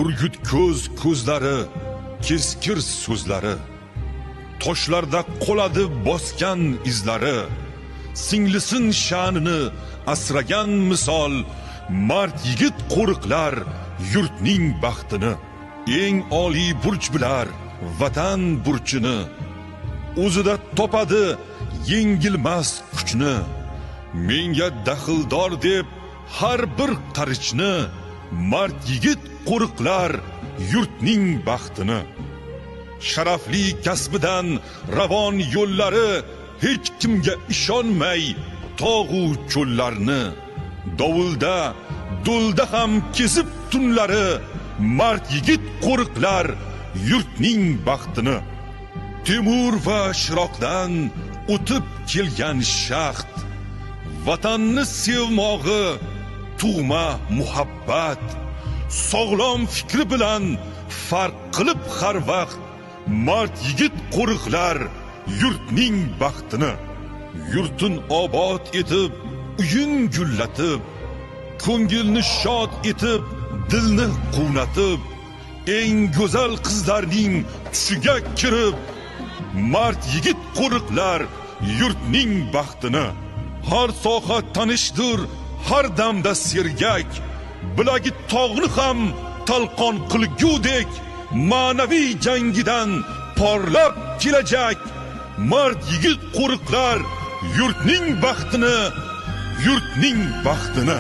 burgut ko'zlari, keskir so'zlari, toshlarda qoladi bosgan izlari, singlisin sha'nini asragan misol, mard yigit qo'riqlar yurtning baxtini. Eng oliy burch bilar vatan burchini, o'zida topadi yengilmas kuchni. Menga daxldor deb har bir qarichni, mard yigit qo'riqlar yurtning baxtini. Sharafli kasbidan ravon yo'llari, hech kimga ishonmay tog'u cho'llarni. Dovulda, do'lda ham kesib tunlari, mard yigit qo'riqlar yurtning baxtini. Temur va Shiroqdan o'tib kelgan shaxt, vatanni sevmog'i tug'ma muhabbat, sog'lom fikri bilan farq qilib har vaqt, mard yigit qo'riqlar yurtning baxtini. Yurtin obod etib, uying gullatib, ko'ngilni shod etib, dilni quvnatib, eng go'zal qizlarning tushiga kirib, mard yigit qo'riqlar yurtning baxtini. Har soha tanishdir, har damda sergak, bilagi tog'ni ham talqon qilgudek, ma'naviy jangidan porlab kelajak, mard yigit qo'riqlar yurtning baxtini, yurtning baxtini.